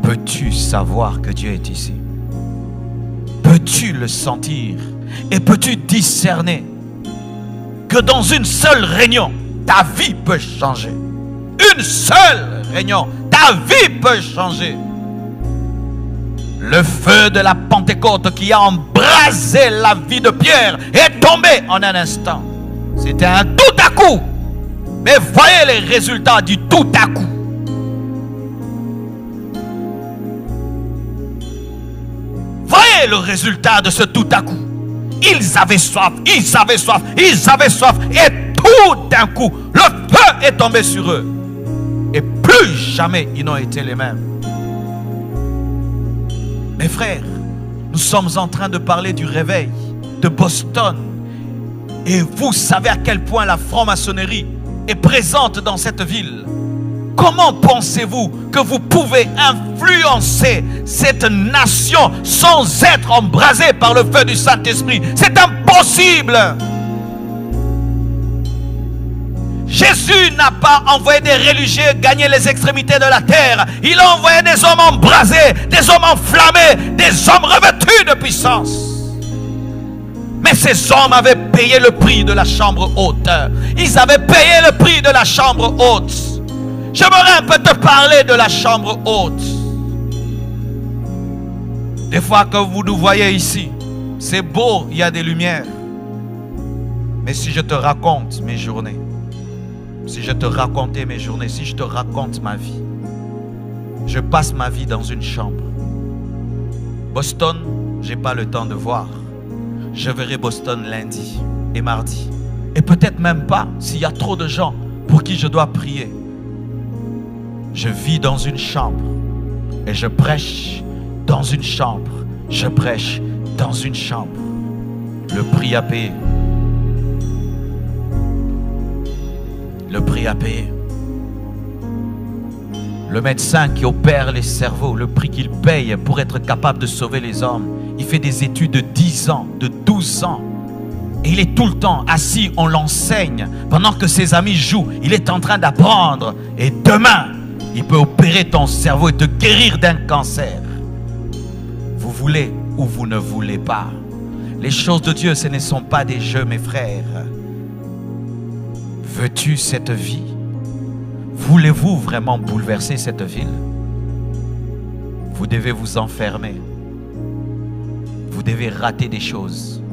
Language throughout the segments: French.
peux-tu savoir que Dieu est ici? Peux-tu le sentir? Et peux-tu discerner que dans une seule réunion, ta vie peut changer? Une seule réunion, ta vie peut changer. Le feu de la Pentecôte qui a embrasé la vie de Pierre est tombé en un instant. C'était un tout à coup. Mais voyez les résultats du tout à coup. Voyez le résultat de ce tout à coup. Ils avaient soif, ils avaient soif, ils avaient soif. Et tout d'un coup, le feu est tombé sur eux. Et plus jamais ils n'ont été les mêmes. Mes frères, nous sommes en train de parler du réveil de Boston. Et vous savez à quel point la franc-maçonnerie est présente dans cette ville. Comment pensez-vous que vous pouvez influencer cette nation sans être embrasé par le feu du Saint-Esprit? C'est impossible. Jésus n'a pas envoyé des religieux gagner les extrémités de la terre. Il a envoyé des hommes embrasés, des hommes enflammés, des hommes revêtus de puissance. Mais ces hommes avaient payé le prix de la chambre haute. Ils avaient payé le prix de la chambre haute. J'aimerais un peu te parler de la chambre haute. Des fois que vous nous voyez ici, c'est beau, il y a des lumières. Mais si je te raconte mes journées, si je te racontais mes journées, si je te raconte ma vie, je passe ma vie dans une chambre. Boston, je n'ai pas le temps de voir. Je verrai Boston lundi et mardi. Et peut-être même pas s'il y a trop de gens pour qui je dois prier. Je vis dans une chambre et je prêche dans une chambre. Je prêche dans une chambre. Le prix à payer. Le prix à payer. Le médecin qui opère les cerveaux, le prix qu'il paye pour être capable de sauver les hommes. Il fait des études de 10 ans, de 12 ans. Et il est tout le temps assis, on l'enseigne. Pendant que ses amis jouent, il est en train d'apprendre. Et demain, il peut opérer ton cerveau et te guérir d'un cancer. Vous voulez ou vous ne voulez pas. Les choses de Dieu, ce ne sont pas des jeux, mes frères. Veux-tu cette vie? Voulez-vous vraiment bouleverser cette ville? Vous devez vous enfermer. Vous devez rater des choses.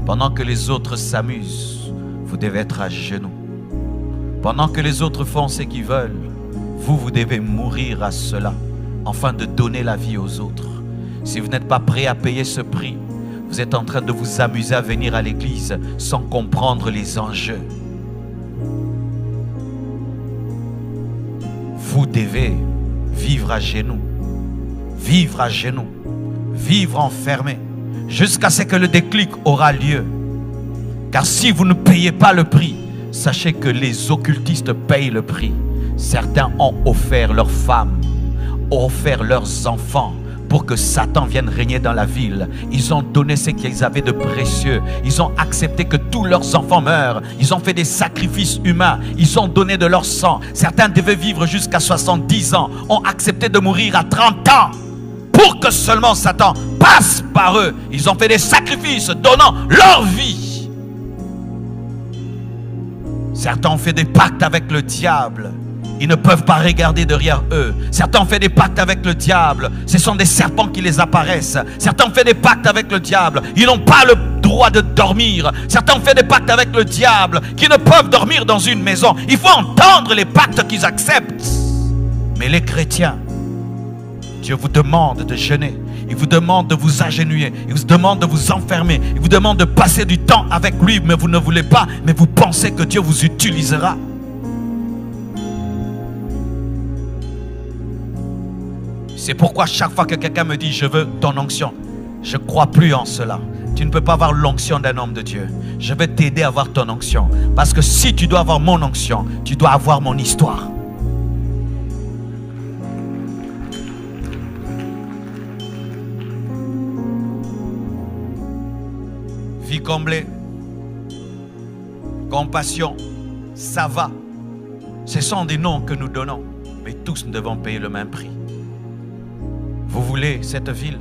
Pendant que les autres s'amusent, vous devez être à genoux. Pendant que les autres font ce qu'ils veulent, vous devez mourir à cela, afin de donner la vie aux autres. Si vous n'êtes pas prêt à payer ce prix, vous êtes en train de vous amuser à venir à l'église sans comprendre les enjeux. Vous devez vivre à genoux, vivre à genoux, vivre enfermé, jusqu'à ce que le déclic aura lieu. Car si vous ne payez pas le prix, sachez que les occultistes payent le prix. Certains ont offert leurs femmes, ont offert leurs enfants pour que Satan vienne régner dans la ville. Ils ont donné ce qu'ils avaient de précieux. Ils ont accepté que tous leurs enfants meurent. Ils ont fait des sacrifices humains. Ils ont donné de leur sang. Certains devaient vivre jusqu'à 70 ans. Ont accepté de mourir à 30 ans pour que seulement Satan passe par eux. Ils ont fait des sacrifices donnant leur vie. Certains ont fait des pactes avec le diable. Ils ne peuvent pas regarder derrière eux. Certains ont fait des pactes avec le diable. Ce sont des serpents qui les apparaissent. Certains ont fait des pactes avec le diable. Ils n'ont pas le droit de dormir. Certains ont fait des pactes avec le diable qui ne peuvent dormir dans une maison. Il faut entendre les pactes qu'ils acceptent. Mais les chrétiens, Dieu vous demande de jeûner. Il vous demande de vous agenouiller. Il vous demande de vous enfermer. Il vous demande de passer du temps avec lui. Mais vous ne voulez pas. Mais vous pensez que Dieu vous utilisera. C'est pourquoi chaque fois que quelqu'un me dit « Je veux ton onction », je ne crois plus en cela. Tu ne peux pas avoir l'onction d'un homme de Dieu. Je vais t'aider à avoir ton onction. Parce que si tu dois avoir mon onction, tu dois avoir mon histoire. Vie comblée, compassion, ça va. Ce sont des noms que nous donnons. Mais tous nous devons payer le même prix. Vous voulez cette ville?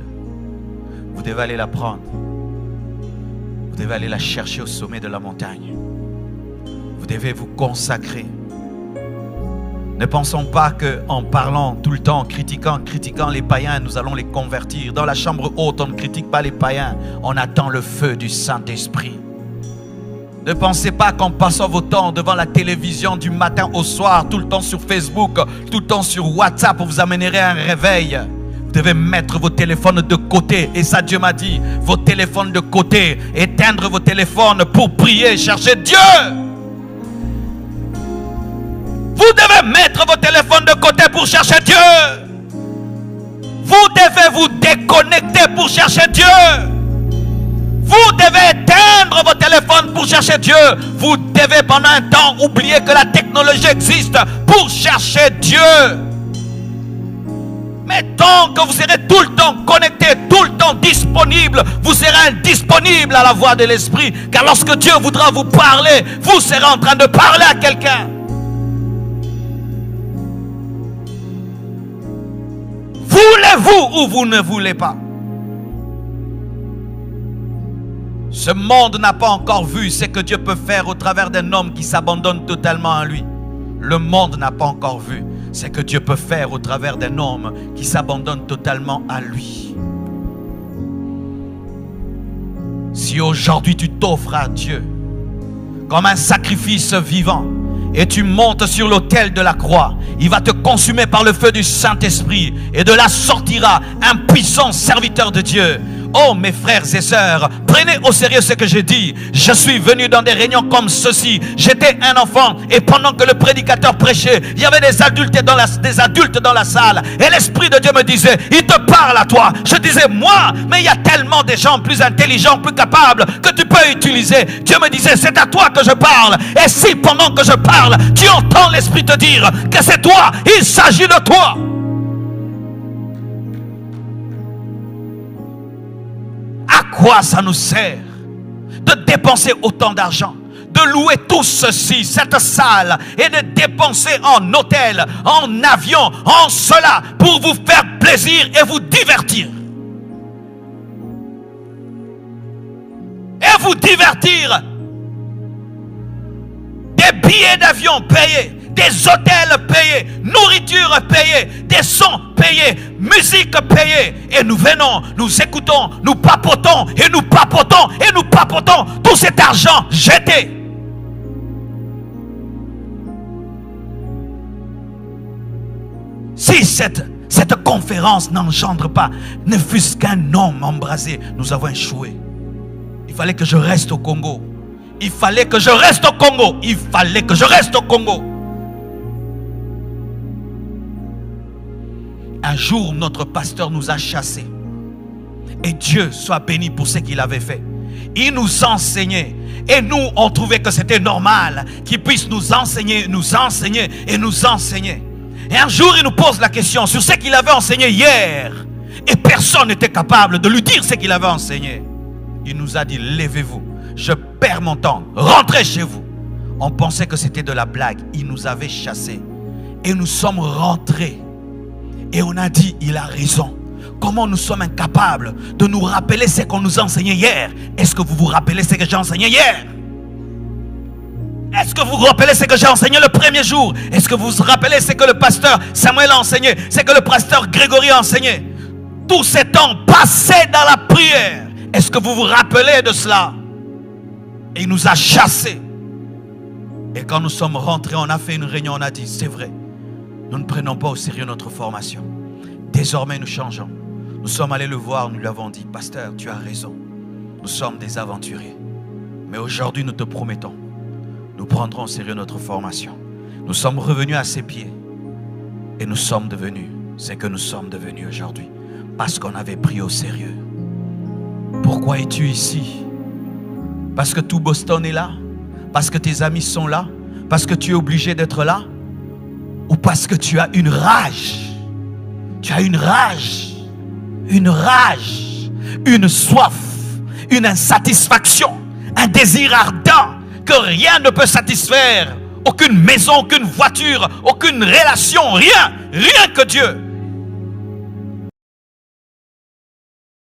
Vous devez aller la prendre. Vous devez aller la chercher au sommet de la montagne. Vous devez vous consacrer. Ne pensons pas qu'en parlant tout le temps, critiquant les païens, nous allons les convertir. Dans la chambre haute, on ne critique pas les païens. On attend le feu du Saint-Esprit. Ne pensez pas qu'en passant vos temps devant la télévision du matin au soir, tout le temps sur Facebook, tout le temps sur WhatsApp, vous amènerez un réveil. Vous devez mettre vos téléphones de côté. Et ça, Dieu m'a dit, vos téléphones de côté. Éteindre vos téléphones pour prier, chercher Dieu. Vous devez mettre vos téléphones de côté pour chercher Dieu. Vous devez vous déconnecter pour chercher Dieu. Vous devez éteindre vos téléphones pour chercher Dieu. Vous devez pendant un temps oublier que la technologie existe pour chercher Dieu. Mais tant que vous serez tout le temps connecté, tout le temps disponible, vous serez indisponible à la voix de l'Esprit. Car lorsque Dieu voudra vous parler, vous serez en train de parler à quelqu'un. Voulez-vous ou vous ne voulez pas? Ce monde n'a pas encore vu ce que Dieu peut faire au travers d'un homme qui s'abandonne totalement à lui. Le monde n'a pas encore vu ce que Dieu peut faire au travers d'un homme qui s'abandonne totalement à lui. Si aujourd'hui tu t'offres à Dieu comme un sacrifice vivant et tu montes sur l'autel de la croix, il va te consumer par le feu du Saint-Esprit et de là sortira un puissant serviteur de Dieu. Oh mes frères et sœurs, prenez au sérieux ce que je dis. Je suis venu dans des réunions comme ceci. J'étais un enfant et pendant que le prédicateur prêchait, il y avait des adultes dans la salle. Et l'Esprit de Dieu me disait, il te parle à toi. Je disais, moi, mais il y a tellement de gens plus intelligents, plus capables que tu peux utiliser. Dieu me disait, c'est à toi que je parle. Et si pendant que je parle, tu entends l'Esprit te dire que c'est toi, il s'agit de toi. À quoi ça nous sert de dépenser autant d'argent, de louer tout ceci, cette salle, et de dépenser en hôtel, en avion, en cela, pour vous faire plaisir et vous divertir? Et vous divertir. Des billets d'avion payés, des hôtels payés, nourriture payée, des sons payés, musique payée. Et nous venons, nous écoutons, nous papotons, et nous papotons, et nous papotons tout cet argent jeté. Si cette conférence n'engendre pas, ne fût-ce qu'un homme embrasé, nous avons échoué. Il fallait que je reste au Congo. Il fallait que je reste au Congo. Il fallait que je reste au Congo. Un jour, notre pasteur nous a chassés. Et Dieu soit béni pour ce qu'il avait fait. Il nous enseignait. Et nous, on trouvait que c'était normal qu'il puisse nous enseigner et nous enseigner. Et un jour, il nous pose la question sur ce qu'il avait enseigné hier. Et personne n'était capable de lui dire ce qu'il avait enseigné. Il nous a dit, levez-vous. Je perds mon temps. Rentrez chez vous. On pensait que c'était de la blague. Il nous avait chassés. Et nous sommes rentrés. Et on a dit, il a raison. Comment nous sommes incapables de nous rappeler ce qu'on nous a enseigné hier? Est-ce que vous vous rappelez ce que j'ai enseigné hier? Est-ce que vous vous rappelez ce que j'ai enseigné le premier jour? Est-ce que vous vous rappelez ce que le pasteur Samuel a enseigné? Ce que le pasteur Grégory a enseigné? Tous ces temps passés dans la prière. Est-ce que vous vous rappelez de cela? Et il nous a chassés. Et quand nous sommes rentrés, on a fait une réunion, on a dit, c'est vrai, nous ne prenons pas au sérieux notre formation. Désormais, nous changeons. Nous sommes allés le voir, nous lui avons dit, pasteur, tu as raison. Nous sommes des aventuriers. Mais aujourd'hui, nous te promettons, nous prendrons au sérieux notre formation. Nous sommes revenus à ses pieds. Et nous sommes devenus ce que nous sommes devenus aujourd'hui. Parce qu'on avait pris au sérieux. Pourquoi es-tu ici? Parce que tout Boston est là? Parce que tes amis sont là? Parce que tu es obligé d'être là? Ou parce que tu as une rage? Tu as une rage, une soif, une insatisfaction, un désir ardent que rien ne peut satisfaire. Aucune maison, aucune voiture, aucune relation, rien que Dieu.